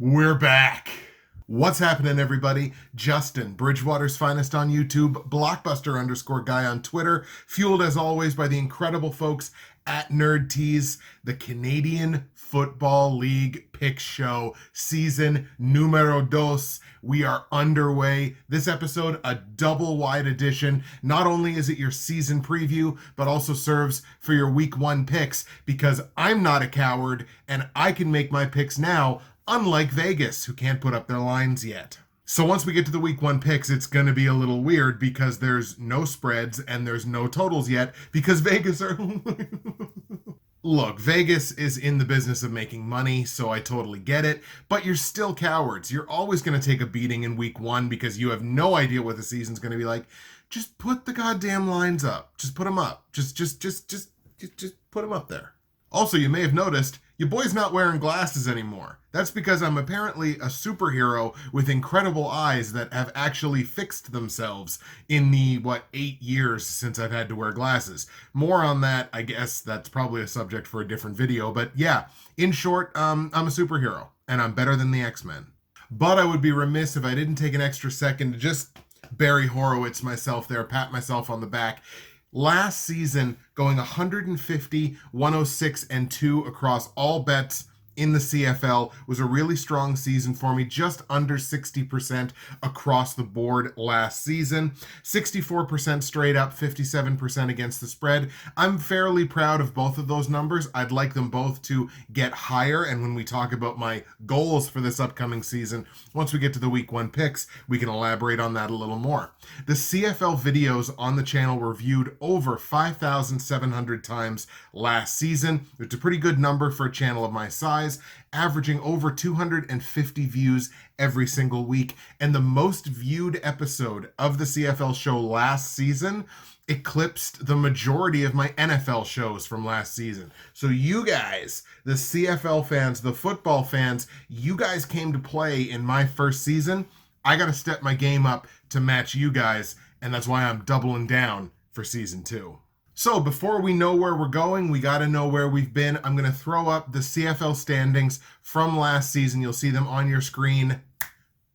We're back. What's happening, everybody? Justin, Bridgewater's Finest on YouTube, Blockbuster_guy on Twitter, fueled as always by the incredible folks at Nerd Tees, the Canadian Football League Pick Show, season numero dos. We are underway. This episode, a double wide edition. Not only is it your season preview, but also serves for your week one picks, because I'm not a coward and I can make my picks now, unlike Vegas, who can't put up their lines yet. So once we get to the week one picks, it's going to be a little weird because there's no spreads and there's no totals yet because Vegas are... Look, Vegas is in the business of making money, so I totally get it, but you're still cowards. You're always going to take a beating in week one because you have no idea what the season's going to be like. Just put the goddamn lines up. Just put them up. Just put them up there. Also, you may have noticed, your boy's not wearing glasses anymore. That's because I'm apparently a superhero with incredible eyes that have actually fixed themselves in the, 8 years since I've had to wear glasses. More on that, I guess that's probably a subject for a different video. But yeah, in short, I'm a superhero, and I'm better than the X-Men. But I would be remiss if I didn't take an extra second to just Barry Horowitz myself there, pat myself on the back. Last season, going 150, 106, and 2 across all bets in the CFL was a really strong season for me, just under 60% across the board last season. 64% straight up, 57% against the spread. I'm fairly proud of both of those numbers. I'd like them both to get higher, and when we talk about my goals for this upcoming season, once we get to the week one picks, we can elaborate on that a little more. The CFL videos on the channel were viewed over 5,700 times last season. It's a pretty good number for a channel of my size, averaging over 250 views every single week. And the most viewed episode of the CFL show last season eclipsed the majority of my NFL shows from last season. So you guys, the CFL fans, the football fans, you guys came to play in my first season. I got to step my game up to match you guys, and that's why I'm doubling down for season 2. So before we know where we're going, we got to know where we've been. I'm going to throw up the CFL standings from last season. You'll see them on your screen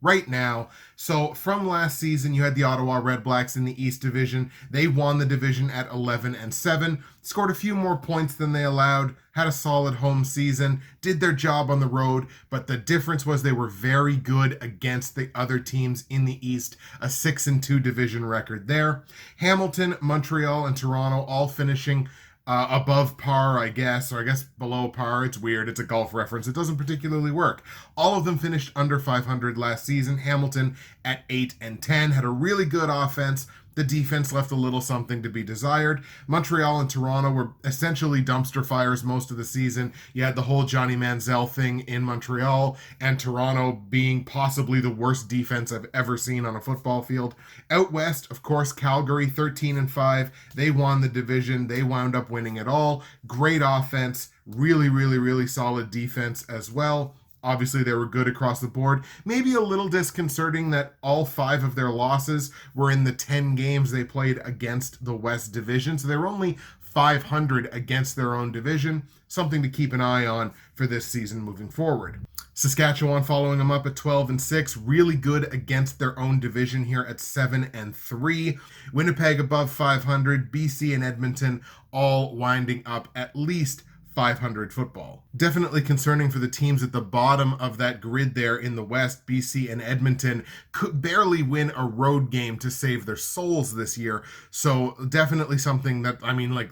right now. So from last season, you had the Ottawa REDBLACKS in the East Division. They won the division at 11-7, scored a few more points than they allowed, had a solid home season, did their job on the road, but the difference was they were very good against the other teams in the East, a 6-2 division record there. Hamilton, Montreal, and Toronto all finishing above par, I guess, or I guess below par. It's weird. It's a golf reference. It doesn't particularly work. All of them finished under 500 last season. Hamilton at 8-10 had a really good offense. The defense left a little something to be desired. Montreal and Toronto were essentially dumpster fires most of the season. You had the whole Johnny Manziel thing in Montreal, and Toronto being possibly the worst defense I've ever seen on a football field. Out west, of course, Calgary, 13-5. They won the division. They wound up winning it all. Great offense. Really solid defense as well. Obviously, they were good across the board. Maybe a little disconcerting that all 5 of their losses were in the 10 games they played against the West Division. So they were only 500 against their own division. Something to keep an eye on for this season moving forward. Saskatchewan following them up at 12-6, really good against their own division here at 7-3. Winnipeg above 500, BC and Edmonton all winding up at least 500 football. Definitely concerning for the teams at the bottom of that grid there in the West. BC and Edmonton could barely win a road game to save their souls this year. So definitely something that,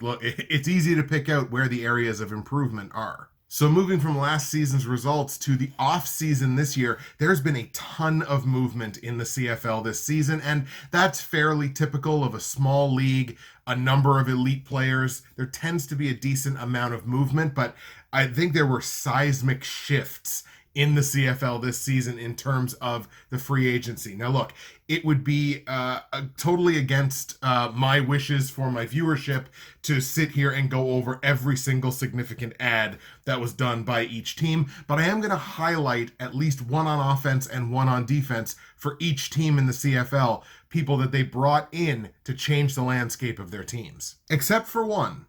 look, it's easy to pick out where the areas of improvement are. So moving from last season's results to the off-season this year, there's been a ton of movement in the CFL this season, and that's fairly typical of a small league, a number of elite players. There tends to be a decent amount of movement, but I think there were seismic shifts in the CFL this season in terms of the free agency. Now look, it would be totally against my wishes for my viewership to sit here and go over every single significant ad that was done by each team, but I am going to highlight at least one on offense and one on defense for each team in the CFL, people that they brought in to change the landscape of their teams. Except for one,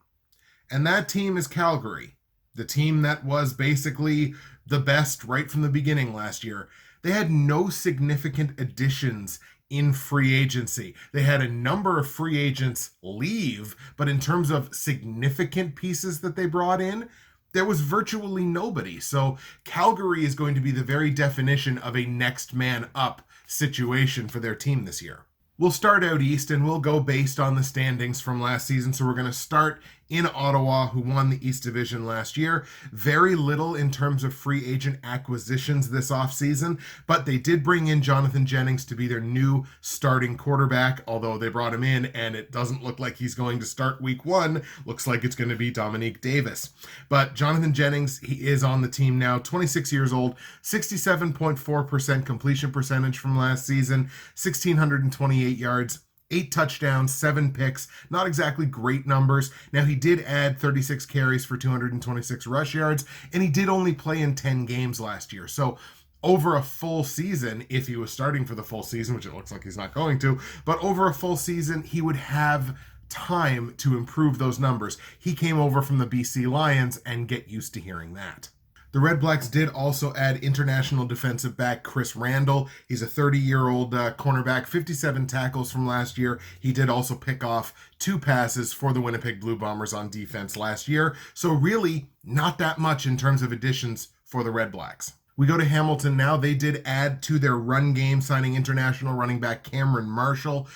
and that team is Calgary. The team that was basically the best right from the beginning last year. They had no significant additions in free agency. They had a number of free agents leave, but in terms of significant pieces that they brought in, there was virtually nobody. So Calgary is going to be the very definition of a next man up situation for their team this year. We'll start out east and we'll go based on the standings from last season. So we're going to start in Ottawa, who won the East Division last year. Very little in terms of free agent acquisitions this offseason, but they did bring in Jonathan Jennings to be their new starting quarterback, although they brought him in and it doesn't look like he's going to start week 1. Looks like it's going to be Dominique Davis. But Jonathan Jennings, he is on the team now, 26 years old, 67.4% completion percentage from last season, 1,628 yards, 8 touchdowns, 7 picks, not exactly great numbers. Now, he did add 36 carries for 226 rush yards, and he did only play in 10 games last year. So over a full season, if he was starting for the full season, which it looks like he's not going to, but over a full season, he would have time to improve those numbers. He came over from the BC Lions, and get used to hearing that. The Red Blacks did also add international defensive back Chris Randall. He's a 30-year-old cornerback, 57 tackles from last year. He did also pick off 2 passes for the Winnipeg Blue Bombers on defense last year. So really not that much in terms of additions for the Red Blacks. We go to Hamilton now. They did add to their run game, signing international running back Cameron Marshall.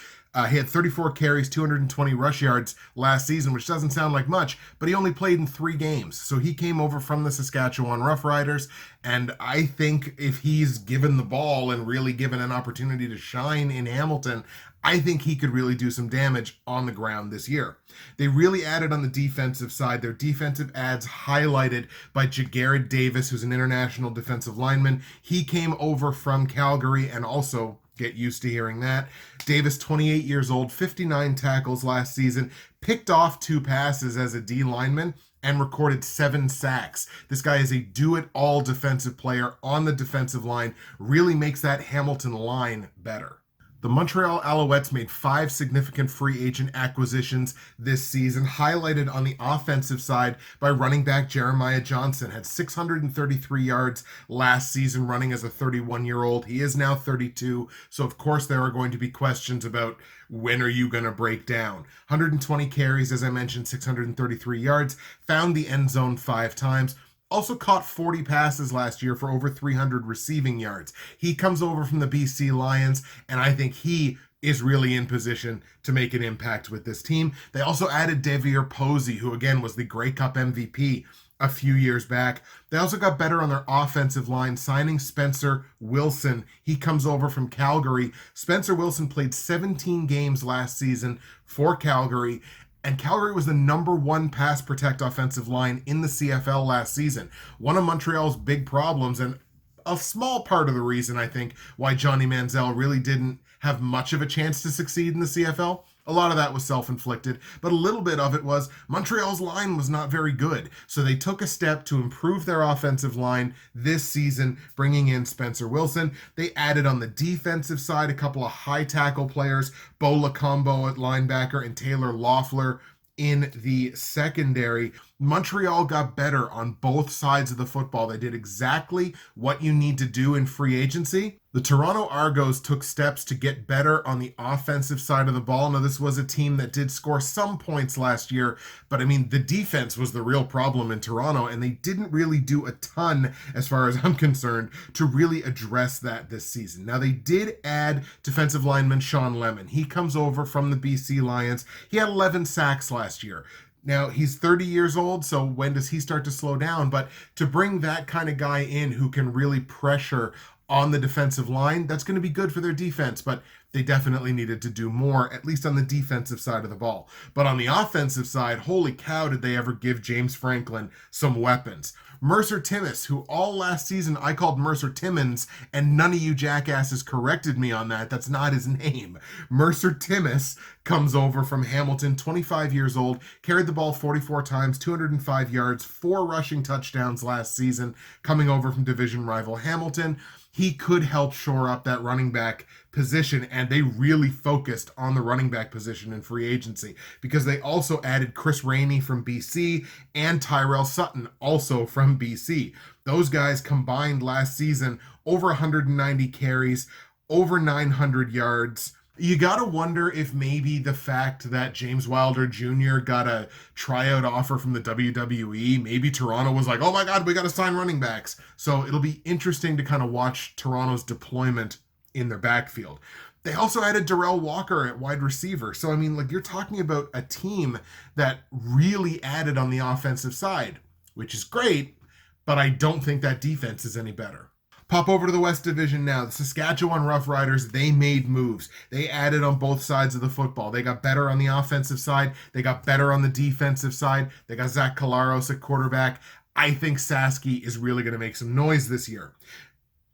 He had 34 carries, 220 rush yards last season, which doesn't sound like much, but he only played in 3 games. So he came over from the Saskatchewan Roughriders, and I think if he's given the ball and really given an opportunity to shine in Hamilton, I think he could really do some damage on the ground this year. They really added on the defensive side. Their defensive adds highlighted by Jagarad Davis, who's an international defensive lineman. He came over from Calgary and also, get used to hearing that, Davis, 28 years old, 59 tackles last season, picked off 2 passes as a D lineman, and recorded 7 sacks. This guy is a do-it-all defensive player on the defensive line, really makes that Hamilton line better. The Montreal Alouettes made 5 significant free agent acquisitions this season, highlighted on the offensive side by running back Jeremiah Johnson. Had 633 yards last season running as a 31-year-old. He is now 32, so of course there are going to be questions about when are you going to break down. 120 carries, as I mentioned, 633 yards, found the end zone 5 times. Also caught 40 passes last year for over 300 receiving yards. He comes over from the BC Lions, and I think he is really in position to make an impact with this team. They also added Devier Posey, who again was the Grey Cup MVP a few years back. They also got better on their offensive line, signing Spencer Wilson. He comes over from Calgary. Spencer Wilson played 17 games last season for Calgary, and Calgary was the number 1 pass protect offensive line in the CFL last season. One of Montreal's big problems, and a small part of the reason, I think, why Johnny Manziel really didn't have much of a chance to succeed in the CFL. A lot of that was self-inflicted, but a little bit of it was Montreal's line was not very good. So they took a step to improve their offensive line this season, bringing in Spencer Wilson. They added on the defensive side a couple of high tackle players, Bo Lacombo at linebacker and Taylor Loeffler in the secondary. Montreal got better on both sides of the football. They did exactly what you need to do in free agency. The Toronto Argos took steps to get better on the offensive side of the ball. Now, this was a team that did score some points last year, but I mean, the defense was the real problem in Toronto, and they didn't really do a ton, as far as I'm concerned, to really address that this season. Now, they did add defensive lineman Sean Lemon. He comes over from the BC Lions. He had 11 sacks last year. Now, he's 30 years old, so when does he start to slow down? But to bring that kind of guy in who can really pressure on the defensive line, that's going to be good for their defense, but they definitely needed to do more, at least on the defensive side of the ball. But on the offensive side, holy cow, did they ever give James Franklin some weapons. Mercer Timmis, who all last season I called Mercer Timmons, and none of you jackasses corrected me on that. That's not his name. Mercer Timmis comes over from Hamilton, 25 years old, carried the ball 44 times, 205 yards, 4 rushing touchdowns last season, coming over from division rival Hamilton. He could help shore up that running back position, and they really focused on the running back position in free agency because they also added Chris Rainey from BC and Tyrell Sutton also from BC. Those guys combined last season over 190 carries, over 900 yards. You got to wonder if maybe the fact that James Wilder Jr. got a tryout offer from the WWE, maybe Toronto was like, oh my God, we got to sign running backs. So it'll be interesting to kind of watch Toronto's deployment in their backfield. They also added Darrell Walker at wide receiver. So, I mean, like, you're talking about a team that really added on the offensive side, which is great, but I don't think that defense is any better. Pop over to the West Division now. The Saskatchewan Roughriders, they made moves. They added on both sides of the football. They got better on the offensive side. They got better on the defensive side. They got Zach Collaros at quarterback. I think Sasky is really going to make some noise this year.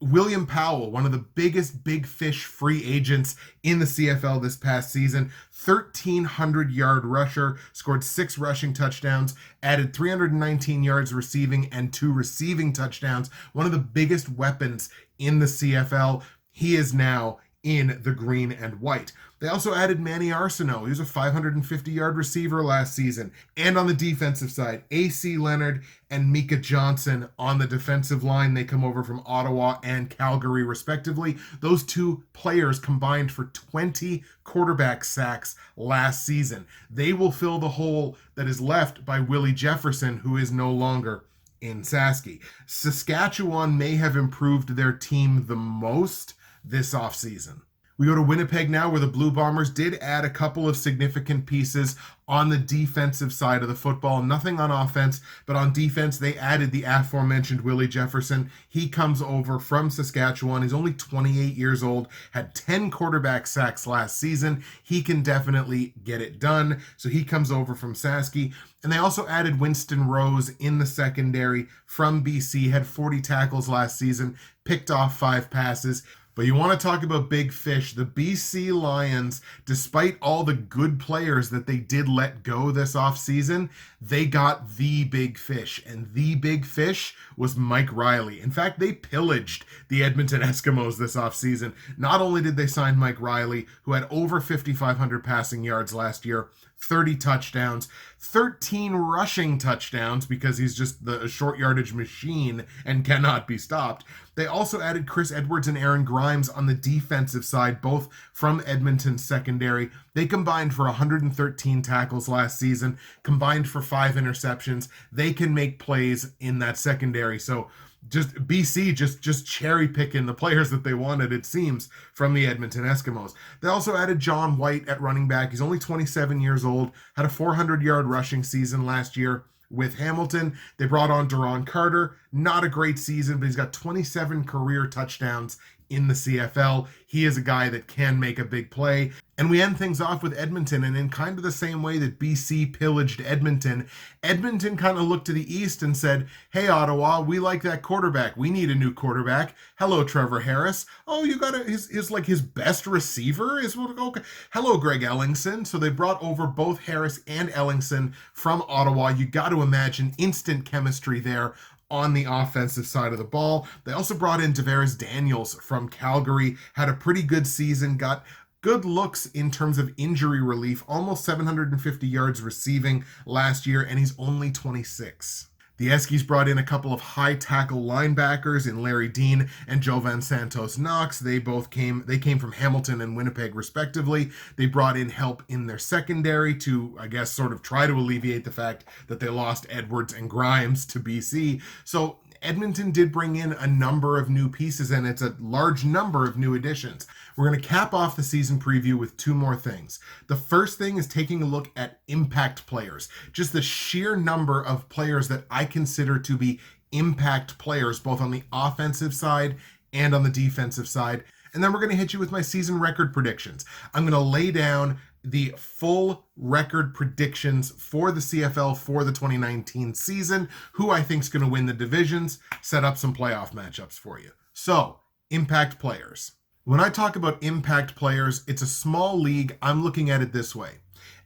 William Powell, one of the biggest big fish free agents in the CFL this past season, 1,300-yard rusher, scored 6 rushing touchdowns, added 319 yards receiving and 2 receiving touchdowns, one of the biggest weapons in the CFL. He is now in the green and white. They also added Manny Arsenault. He was a 550-yard receiver last season. And on the defensive side, A.C. Leonard and Mika Johnson on the defensive line. They come over from Ottawa and Calgary, respectively. Those two players combined for 20 quarterback sacks last season. They will fill the hole that is left by Willie Jefferson, who is no longer in Sasky. Saskatchewan may have improved their team the most this offseason. We go to Winnipeg now, where the Blue Bombers did add a couple of significant pieces on the defensive side of the football. Nothing on offense, but on defense, they added the aforementioned Willie Jefferson. He comes over from Saskatchewan. He's only 28 years old, had 10 quarterback sacks last season. He can definitely get it done. So he comes over from Sasky. And they also added Winston Rose in the secondary from BC, had 40 tackles last season, picked off 5 passes. But you want to talk about big fish. The BC Lions, despite all the good players that they did let go this offseason, they got the big fish. And the big fish was Mike Riley. In fact, they pillaged the Edmonton Eskimos this offseason. Not only did they sign Mike Riley, who had over 5,500 passing yards last year, 30 touchdowns, 13 rushing touchdowns because he's just the short yardage machine and cannot be stopped. They also added Chris Edwards and Aaron Grimes on the defensive side, both from Edmonton's secondary. They combined for 113 tackles last season, combined for 5 interceptions. They can make plays in that secondary. So just BC just cherry picking the players that they wanted, it seems, from the Edmonton Eskimos. They also added John White at running back. He's only 27 years old, had a 400-yard rushing season last year with Hamilton. They brought on Daron Carter. Not a great season, but he's got 27 career touchdowns in the CFL. He is a guy that can make a big play. And we end things off with Edmonton, and in kind of the same way that BC pillaged Edmonton, Edmonton kind of looked to the east and said, hey, Ottawa, we like that quarterback. We need a new quarterback. Hello, Trevor Harris. Oh, you got his best receiver? Okay. Hello, Greg Ellingson. So they brought over both Harris and Ellingson from Ottawa. You got to imagine instant chemistry there on the offensive side of the ball. They also brought in Tavares Daniels from Calgary, had a pretty good season, got good looks in terms of injury relief, almost 750 yards receiving last year, and he's only 26. The Eskies brought in a couple of high tackle linebackers in Larry Dean and Jovan Santos Knox. They came from Hamilton and Winnipeg respectively. They brought in help in their secondary to, I guess, sort of try to alleviate the fact that they lost Edwards and Grimes to BC. So Edmonton did bring in a number of new pieces, and it's a large number of new additions. We're going to cap off the season preview with 2 more things. The first thing is taking a look at impact players, just the sheer number of players that I consider to be impact players, both on the offensive side and on the defensive side. And then we're going to hit you with my season record predictions. I'm going to lay down the full record predictions for the CFL for the 2019 season, who I think is going to win the divisions, set up some playoff matchups for you. So, impact players. When I talk about impact players, it's a small league. I'm looking at it this way.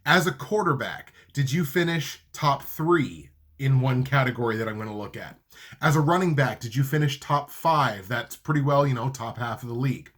As a quarterback, did you finish top 3 in one category that I'm going to look at? As a running back, did you finish top 5? That's pretty well, top half of the league.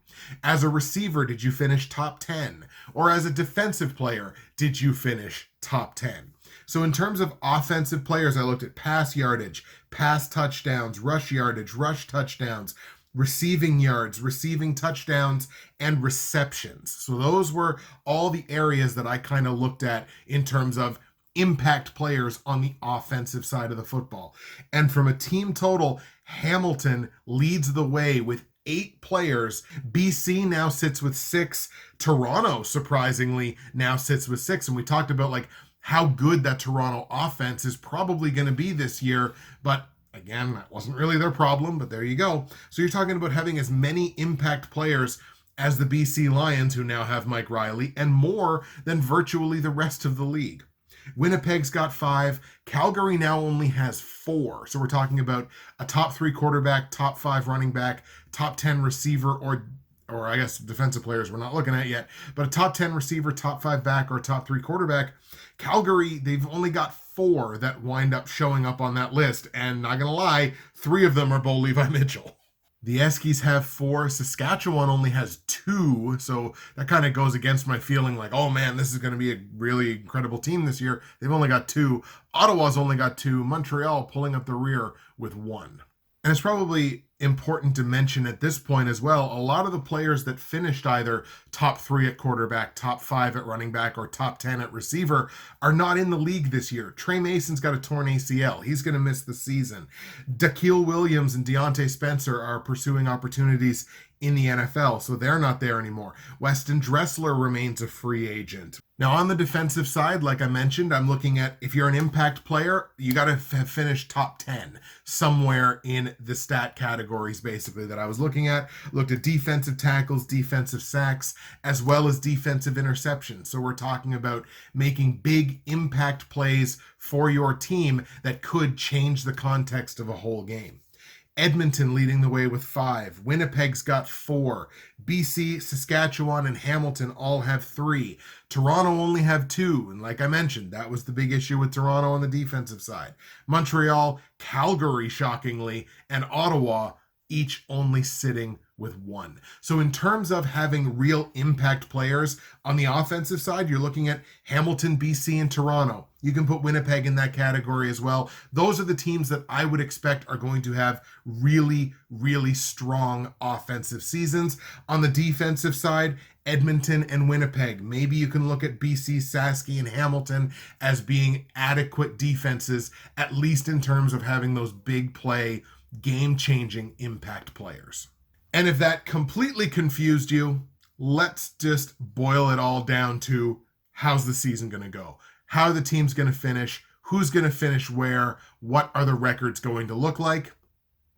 As a receiver, did you finish top 10? Or as a defensive player, did you finish top 10? So in terms of offensive players, I looked at pass yardage, pass touchdowns, rush yardage, rush touchdowns, receiving yards, receiving touchdowns, and receptions. So those were all the areas that I kind of looked at in terms of impact players on the offensive side of the football. And from a team total, Hamilton leads the way with 8 players. BC now sits with 6. Toronto, surprisingly, now sits with 6. And we talked about like how good that Toronto offense is probably going to be this year. But again, that wasn't really their problem, but there you go. So you're talking about having as many impact players as the BC Lions, who now have Mike Riley, and more than virtually the rest of the league. Winnipeg's got 5. Calgary now only has 4. So we're talking about a top 3 quarterback, top 5 running back, top 10 receiver, or I guess defensive players we're not looking at yet, but a top 10 receiver, top 5 back, or a top 3 quarterback. Calgary, they've only got 4 that wind up showing up on that list, and not gonna lie, 3 of them are Bo Levi Mitchell. The Eskies have 4. Saskatchewan only has 2, so that kind of goes against my feeling like, oh man, this is going to be a really incredible team this year. They've only got 2. Ottawa's only got 2. Montreal pulling up the rear with 1. And it's probably important to mention at this point as well, a lot of the players that finished either top 3 at quarterback, top 5 at running back, or top 10 at receiver are not in the league this year. Trey Mason's got a torn ACL. He's going to miss the season. Daquille Williams and Deontay Spencer are pursuing opportunities in the NFL, so they're not there anymore. Weston Dressler remains a free agent. Now, on the defensive side, like I mentioned, I'm looking at if you're an impact player, you got to have finished top 10 somewhere in the stat categories, basically, that I was looking at. Looked at defensive tackles, defensive sacks, as well as defensive interceptions. So we're talking about making big impact plays for your team that could change the context of a whole game. Edmonton leading the way with 5. Winnipeg's got 4. BC, Saskatchewan, and Hamilton all have 3. Toronto only have 2. And like I mentioned, that was the big issue with Toronto on the defensive side. Montreal, Calgary, shockingly, and Ottawa each only sitting with 1. So in terms of having real impact players on the offensive side, you're looking at Hamilton, BC, and Toronto. You can put Winnipeg in that category as well. Those are the teams that I would expect are going to have really, really strong offensive seasons. On the defensive side, Edmonton and Winnipeg. Maybe you can look at BC, Saski, and Hamilton as being adequate defenses, at least in terms of having those big play, game-changing impact players. And if that completely confused you, let's just boil it all down to how's the season going to go? How are the teams going to finish? Who's going to finish where? What are the records going to look like?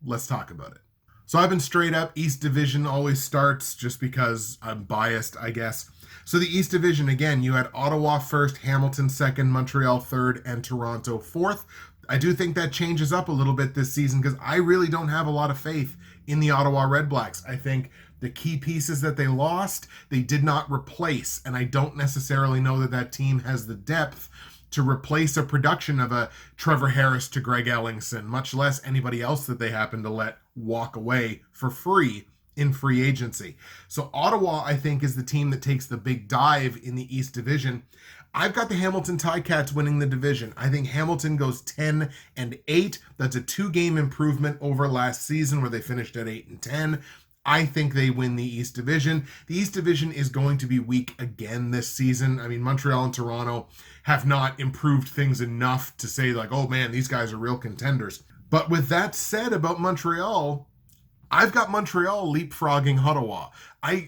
Let's talk about it. So I've been straight up. East Division always starts just because I'm biased, I guess. So the East Division, again, you had Ottawa first, Hamilton second, Montreal third, and Toronto fourth. I do think that changes up a little bit this season because I really don't have a lot of faith in the Ottawa REDBLACKS. I think the key pieces that they lost, they did not replace, and I don't necessarily know that that team has the depth to replace a production of a Trevor Harris to Greg Ellingson, much less anybody else that they happen to let walk away for free in free agency. So Ottawa, I think, is the team that takes the big dive in the East Division. I've got the Hamilton Ticats winning the division. I think Hamilton goes 10-8. That's a 2-game improvement over last season where they finished at 8-10. I think they win the East Division. The East Division is going to be weak again this season. I mean, Montreal and Toronto have not improved things enough to say like, oh man, these guys are real contenders. But with that said about Montreal, I've got Montreal leapfrogging Ottawa.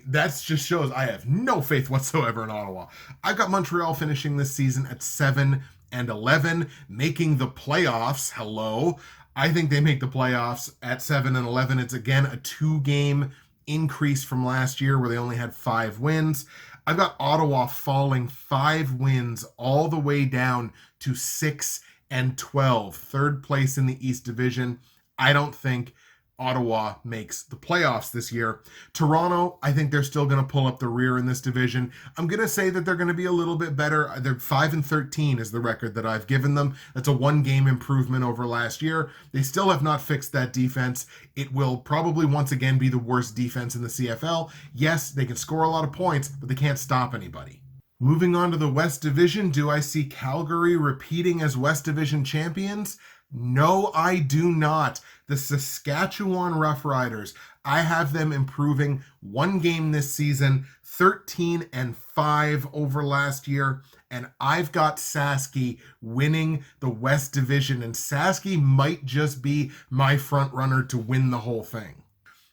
That just shows I have no faith whatsoever in Ottawa. I've got Montreal finishing this season at 7-11, making the playoffs. Hello. I think they make the playoffs at 7-11. It's again a 2-game increase from last year where they only had 5 wins. I've got Ottawa falling 5 wins all the way down to 6-12, third place in the East Division. I don't think Ottawa makes the playoffs this year. Toronto, I think they're still going to pull up the rear in this division. I'm going to say that they're going to be a little bit better. They're 5-13 is the record that I've given them. That's a 1-game improvement over last year. They still have not fixed that defense. It will probably once again be the worst defense in the CFL. Yes, they can score a lot of points, but they can't stop anybody. Moving on to the West Division, do I see Calgary repeating as West Division champions? No, I do not. The Saskatchewan Roughriders, I have them improving 1 game this season, 13-5 over last year, and I've got Sasky winning the West Division, and Sasky might just be my front runner to win the whole thing.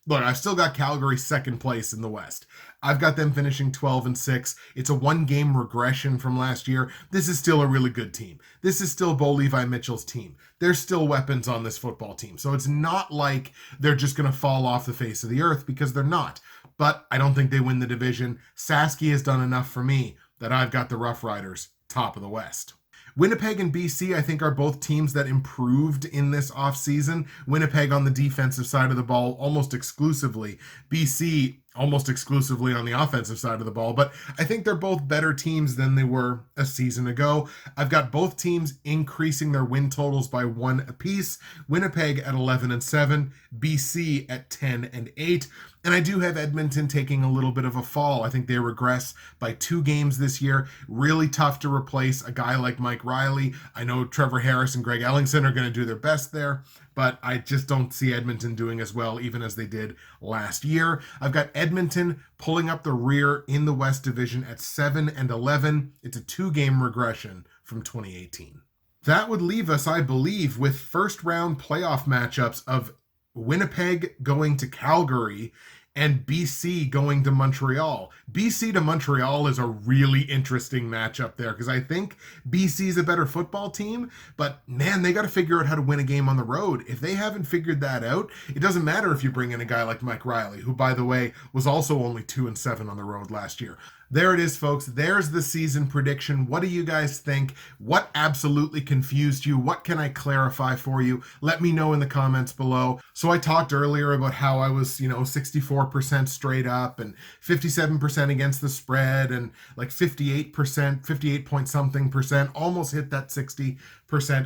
Look, I've still got Calgary second place in the West. I've got them finishing 12-6. It's a 1-game regression from last year. This is still a really good team. This is still Bo Levi Mitchell's team. There's still weapons on this football team. So it's not like they're just going to fall off the face of the earth, because they're not. But I don't think they win the division. Sasky has done enough for me that I've got the Roughriders top of the West. Winnipeg and BC, I think, are both teams that improved in this offseason. Winnipeg on the defensive side of the ball almost exclusively. BC almost exclusively on the offensive side of the ball. But I think they're both better teams than they were a season ago. I've got both teams increasing their win totals by 1 apiece. Winnipeg at 11-7, BC at 10-8. And I do have Edmonton taking a little bit of a fall. I think they regress by 2 games this year. Really tough to replace a guy like Mike Riley. I know Trevor Harris and Greg Ellingson are going to do their best there, but I just don't see Edmonton doing as well even as they did last year. I've got Edmonton pulling up the rear in the West Division at 7-11. It's a 2-game regression from 2018. That would leave us, I believe, with first-round playoff matchups of Winnipeg going to Calgary and BC going to Montreal. BC to Montreal is a really interesting matchup there, because I think BC is a better football team, but man, they got to figure out how to win a game on the road. If they haven't figured that out, it doesn't matter if you bring in a guy like Mike Riley, who, by the way, was also only 2-7 on the road last year. There it is, folks. There's the season prediction. What do you guys think? What absolutely confused you? What can I clarify for you? Let me know in the comments below. So I talked earlier about how I was, 64% straight up and 57% against the spread and like 58%, 58 point something percent, almost hit that 60%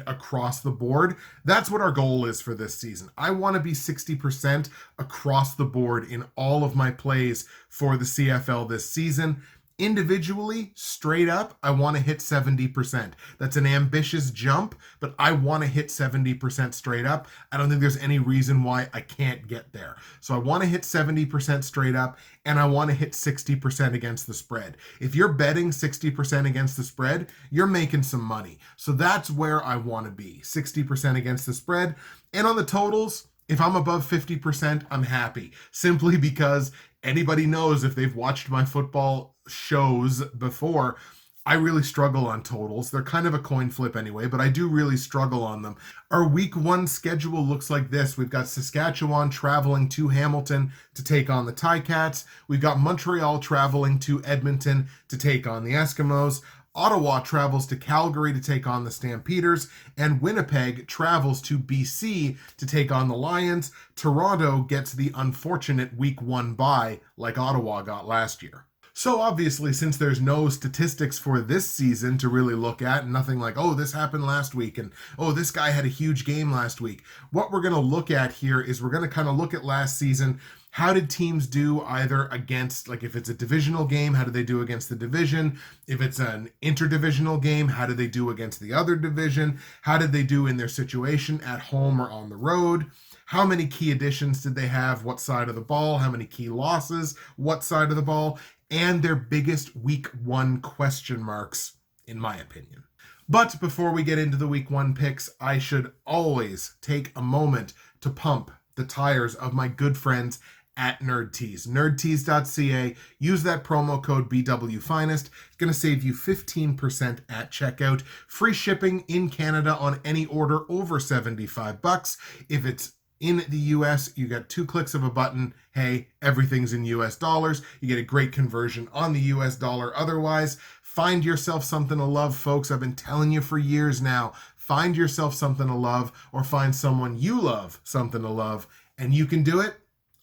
across the board. That's what our goal is for this season. I want to be 60% across the board in all of my plays for the CFL this season. Individually, straight up, I want to hit 70%. That's an ambitious jump, but I want to hit 70% straight up. I don't think there's any reason why I can't get there. So I want to hit 70% straight up, and I want to hit 60% against the spread. If you're betting 60% against the spread, you're making some money. So that's where I want to be, 60% against the spread. And on the totals, if I'm above 50%, I'm happy. Simply because anybody knows, if they've watched my football shows before, I really struggle on totals. They're kind of a coin flip anyway, but I do really struggle on them. Our week 1 schedule looks like this. We've got Saskatchewan traveling to Hamilton to take on the Ticats. We've got Montreal traveling to Edmonton to take on the Eskimos. Ottawa travels to Calgary to take on the Stampeders, and Winnipeg travels to BC to take on the Lions. Toronto gets the unfortunate week 1 bye like Ottawa got last year. So obviously, since there's no statistics for this season to really look at, nothing like, oh, this happened last week, and oh, this guy had a huge game last week, what we're going to look at here is we're going to kind of look at last season. How did teams do either against, like if it's a divisional game, how did they do against the division? If it's an interdivisional game, how did they do against the other division? How did they do in their situation at home or on the road? How many key additions did they have? What side of the ball? How many key losses? What side of the ball? And their biggest week 1 question marks, in my opinion. But before we get into the week 1 picks, I should always take a moment to pump the tires of my good friends at NerdTees. Nerdtees.ca. Use that promo code BWFinest. It's going to save you 15% at checkout. Free shipping in Canada on any order over $75. If it's in the US, you get 2 clicks of a button. Hey, everything's in US dollars. You get a great conversion on the US dollar. Otherwise, find yourself something to love, folks. I've been telling you for years now. Find yourself something to love, or find someone you love something to love, And you can do it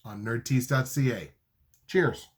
on nerdtees.ca. Cheers.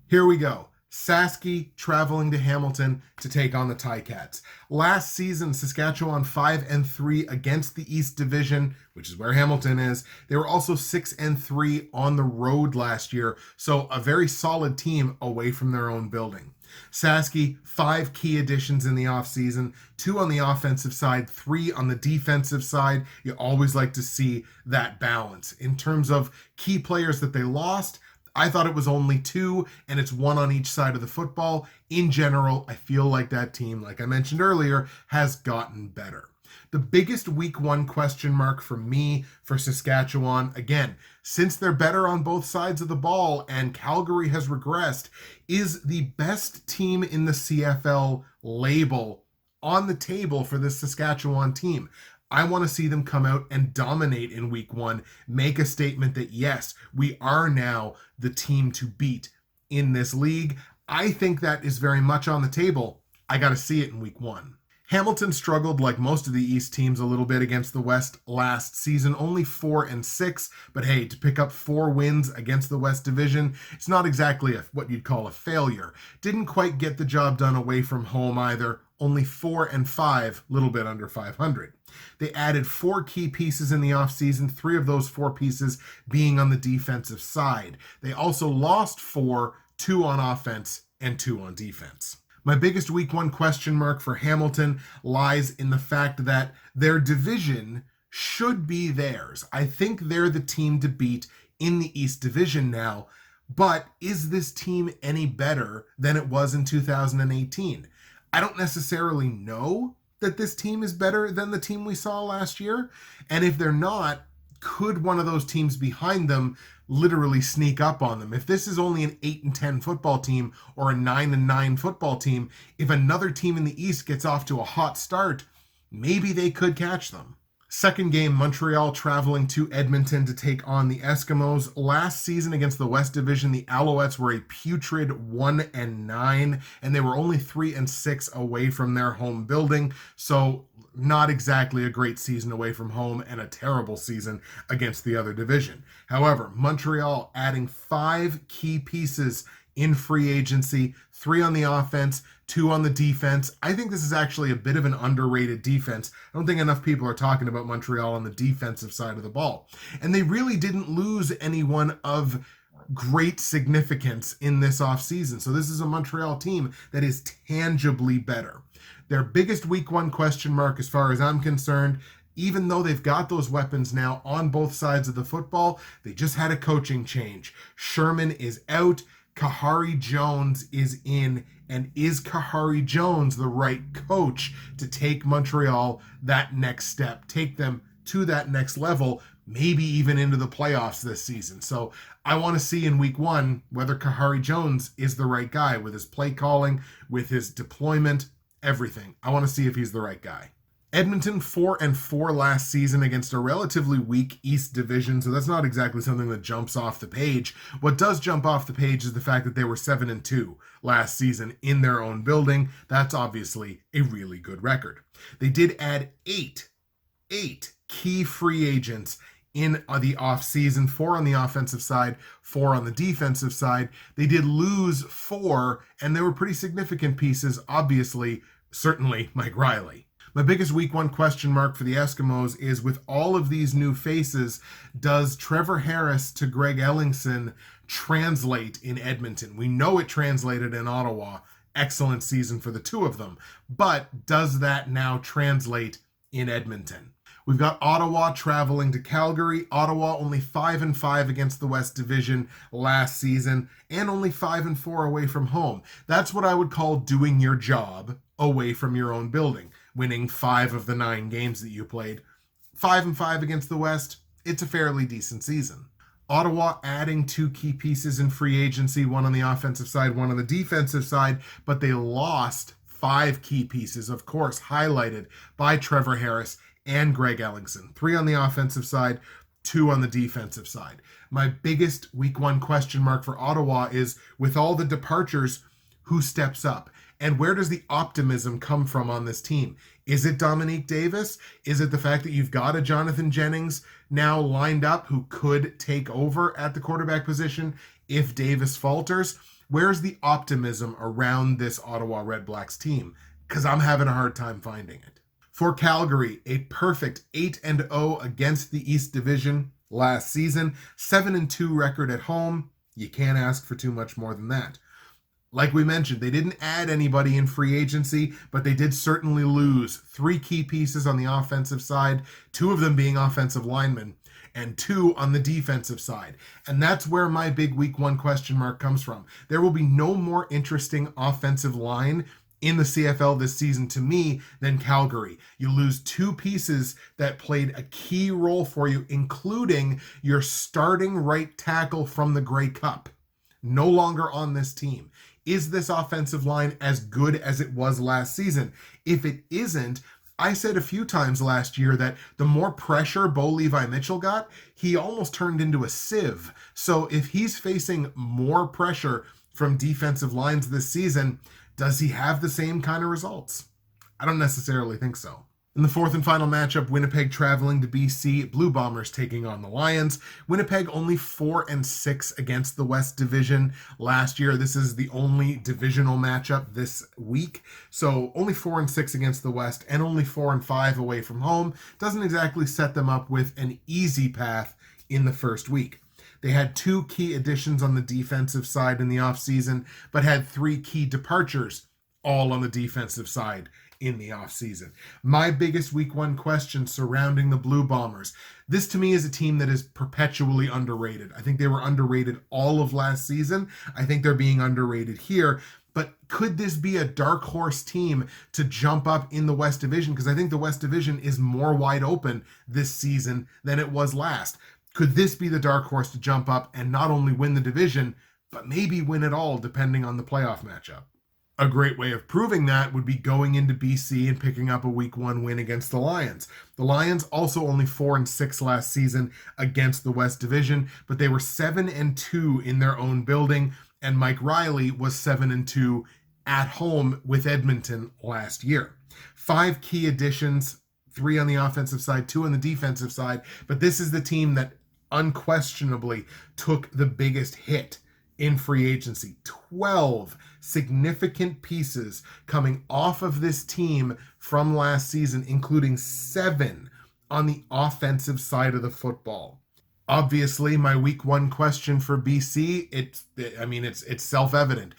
Here we go. Saski traveling to Hamilton to take on the Ticats. Last season, Saskatchewan 5-3 against the East Division, which is where Hamilton is. They were also 6-3 on the road last year, so a very solid team away from their own building. Saski, 5 key additions in the offseason, 2 on the offensive side, 3 on the defensive side. You always like to see that balance. In terms of key players that they lost, I thought it was only 2, and it's 1 on each side of the football. In general, I feel like that team, like I mentioned earlier, has gotten better. The biggest week 1 question mark for me for Saskatchewan, again, since they're better on both sides of the ball and Calgary has regressed, is the best team in the CFL label on the table for this Saskatchewan team. I want to see them come out and dominate in week 1, make a statement that, yes, we are now the team to beat in this league. I think that is very much on the table. I got to see it in week 1. Hamilton struggled like most of the East teams a little bit against the West last season, only 4-6, but hey, to pick up 4 wins against the West Division, it's not exactly what you'd call a failure. Didn't quite get the job done away from home either, only 4-5, little bit under 500. They added 4 key pieces in the offseason, 3 of those 4 pieces being on the defensive side. They also lost 4, 2 on offense and 2 on defense. My biggest week 1 question mark for Hamilton lies in the fact that their division should be theirs. I think they're the team to beat in the East Division now, but is this team any better than it was in 2018? I don't necessarily know that this team is better than the team we saw last year, and if they're not, could one of those teams behind them literally sneak up on them? If this is only an 8-10 football team or a 9-9 football team, if another team in the East gets off to a hot start, maybe they could catch them. Second game, Montreal traveling to Edmonton to take on the Eskimos. Last season against the West Division, the Alouettes were a putrid 1-9, and they were only 3-6 away from their home building. So not exactly a great season away from home and a terrible season against the other division. However, Montreal adding 5 key pieces in free agency, 3 on the offense, 2 on the defense. I think this is actually a bit of an underrated defense. I don't think enough people are talking about Montreal on the defensive side of the ball. And they really didn't lose anyone of great significance in this offseason. So this is a Montreal team that is tangibly better. Their biggest week 1 question mark, as far as I'm concerned, even though they've got those weapons now on both sides of the football, they just had a coaching change. Sherman is out. Kahari Jones is in, and is Kahari Jones the right coach to take Montreal that next step, take them to that next level, maybe even into the playoffs this season? So I want to see in week 1 whether Kahari Jones is the right guy with his play calling, with his deployment, everything. I want to see if he's the right guy. Edmonton 4-4 last season against a relatively weak East Division, so that's not exactly something that jumps off the page. What does jump off the page is the fact that they were 7-2 last season in their own building. That's obviously a really good record. They did add 8 key free agents in the offseason, 4 on the offensive side, 4 on the defensive side. They did lose 4, and they were pretty significant pieces, obviously, certainly Mike Riley. My biggest week 1 question mark for the Eskimos is, with all of these new faces, does Trevor Harris to Greg Ellingson translate in Edmonton? We know it translated in Ottawa. Excellent season for the 2 of them. But does that now translate in Edmonton? We've got Ottawa traveling to Calgary. Ottawa only 5-5 against the West Division last season, and only 5-4 away from home. That's what I would call doing your job away from your own building. Winning 5 of the 9 games that you played. 5-5 against the West, it's a fairly decent season. Ottawa adding 2 key pieces in free agency, 1 on the offensive side, 1 on the defensive side, but they lost 5 key pieces, of course, highlighted by Trevor Harris and Greg Ellingson. 3 on the offensive side, 2 on the defensive side. My biggest week 1 question mark for Ottawa is, with all the departures, who steps up? And where does the optimism come from on this team? Is it Dominique Davis? Is it the fact that you've got a Jonathan Jennings now lined up who could take over at the quarterback position if Davis falters? Where's the optimism around this Ottawa REDBLACKS team? Because I'm having a hard time finding it. For Calgary, a perfect 8-0 against the East Division last season, 7-2 record at home. You can't ask for too much more than that. Like we mentioned, they didn't add anybody in free agency, but they did certainly lose 3 key pieces on the offensive side, 2 of them being offensive linemen, and 2 on the defensive side. And that's where my big week 1 question mark comes from. There will be no more interesting offensive line in the CFL this season to me than Calgary. You lose 2 pieces that played a key role for you, including your starting right tackle from the Grey Cup. No longer on this team. Is this offensive line as good as it was last season? If it isn't, I said a few times last year that the more pressure Bo Levi Mitchell got, he almost turned into a sieve. So if he's facing more pressure from defensive lines this season, does he have the same kind of results? I don't necessarily think so. In the 4th and final matchup, Winnipeg traveling to BC, Blue Bombers taking on the Lions. Winnipeg only 4-6 against the West Division last year. This is the only divisional matchup this week. So only 4-6 against the West and only 4-5 away from home. Doesn't exactly set them up with an easy path in the first week. They had 2 key additions on the defensive side in the offseason, but had 3 key departures, all on the defensive side in the offseason. My biggest week 1 question surrounding the Blue Bombers. This to me is a team that is perpetually underrated. I think they were underrated all of last season. I think they're being underrated here. But could this be a dark horse team to jump up in the West Division? Because I think the West Division is more wide open this season than it was last. Could this be the dark horse to jump up and not only win the division, but maybe win it all depending on the playoff matchup? A great way of proving that would be going into BC and picking up a week 1 win against the Lions. The Lions also only 4-6 last season against the West Division, but they were 7-2 in their own building, and Mike Riley was 7-2 at home with Edmonton last year. 5 key additions, 3 on the offensive side, 2 on the defensive side, but this is the team that unquestionably took the biggest hit in free agency. 12 significant pieces coming off of this team from last season, including 7 on the offensive side of the football. Obviously, my week 1 question for BC, it's self-evident.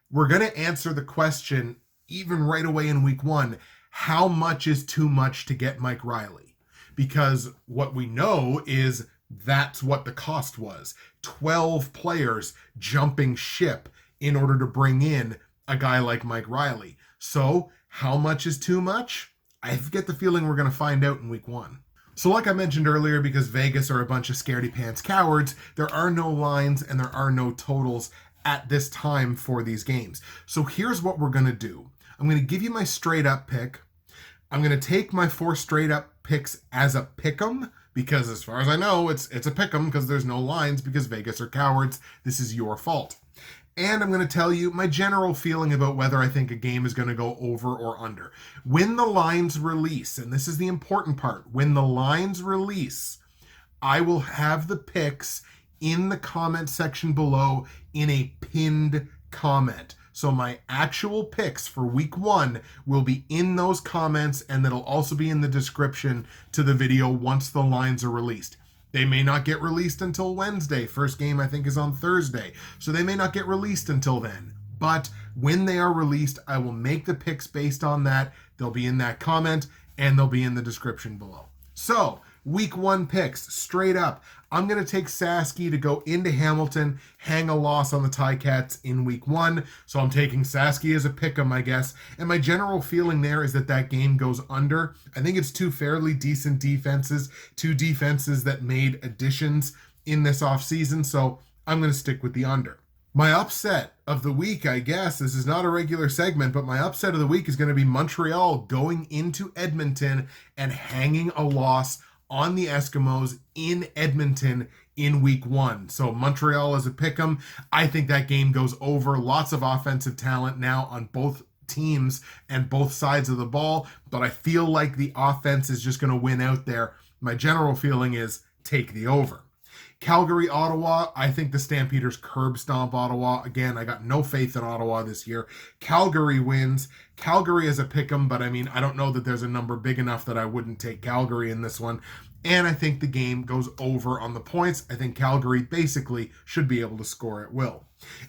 We're going to answer the question even right away in week 1, how much is too much to get Mike Riley? Because what we know is that's what the cost was. 12 players jumping ship in order to bring in a guy like Mike Riley. So how much is too much? I get the feeling we're going to find out in week 1. So like I mentioned earlier, because Vegas are a bunch of scaredy pants cowards, there are no lines and there are no totals at this time for these games. So here's what we're going to do. I'm going to give you my straight up pick. I'm going to take my 4 straight up picks as a pick'em, because as far as I know, it's a pick'em because there's no lines because Vegas are cowards. This is your fault. And I'm going to tell you my general feeling about whether I think a game is going to go over or under. When the lines release, and this is the important part, when the lines release, I will have the picks in the comment section below in a pinned comment. So my actual picks for week 1 will be in those comments, and that'll also be in the description to the video once the lines are released. They may not get released until Wednesday. First game, I think, is on Thursday. So they may not get released until then. But when they are released, I will make the picks based on that. They'll be in that comment, and they'll be in the description below. So, week 1 picks, straight up. I'm going to take Sasky to go into Hamilton, hang a loss on the Ticats in week 1. So I'm taking Sasky as a pick'em, I guess. And my general feeling there is that game goes under. I think it's 2 fairly decent defenses, 2 defenses that made additions in this offseason. So I'm going to stick with the under. My upset of the week, I guess, this is not a regular segment, but my upset of the week is going to be Montreal going into Edmonton and hanging a loss on the Eskimos in Edmonton in week 1. So Montreal is a pick'em. I think that game goes over. Lots of offensive talent now on both teams and both sides of the ball, but I feel like the offense is just going to win out there. My general feeling is take the over. Calgary, Ottawa, I think the Stampeders curb stomp Ottawa. Again, I got no faith in Ottawa this year. Calgary wins. Calgary is a pick'em, but I mean, I don't know that there's a number big enough that I wouldn't take Calgary in this one. And I think the game goes over on the points. I think Calgary basically should be able to score at will.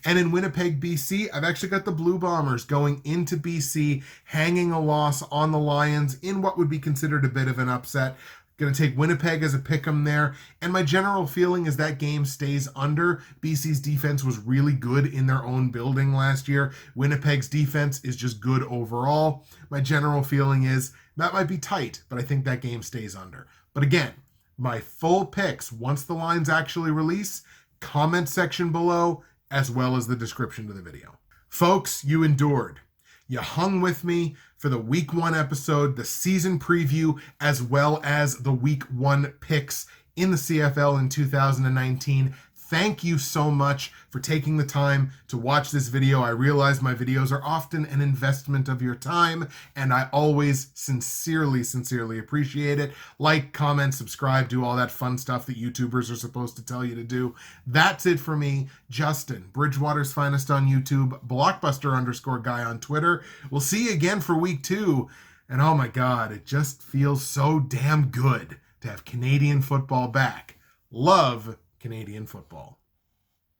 And in Winnipeg, BC, I've actually got the Blue Bombers going into BC, hanging a loss on the Lions in what would be considered a bit of an upset. Going to take Winnipeg as a pick'em there. And my general feeling is that game stays under. BC's defense was really good in their own building last year. Winnipeg's defense is just good overall. My general feeling is that might be tight, but I think that game stays under. But again, my full picks, once the lines actually release, comment section below, as well as the description to the video. Folks, you endured. You hung with me for the week 1 episode, the season preview, as well as the week 1 picks in the CFL in 2019. Thank you so much for taking the time to watch this video. I realize my videos are often an investment of your time, and I always sincerely appreciate it. Like, comment, subscribe, do all that fun stuff that YouTubers are supposed to tell you to do. That's it for me, Justin, Bridgewater's Finest on YouTube, Blockbuster_guy on Twitter. We'll see you again for week 2. And oh my God, it just feels so damn good to have Canadian football back. Love Canadian football.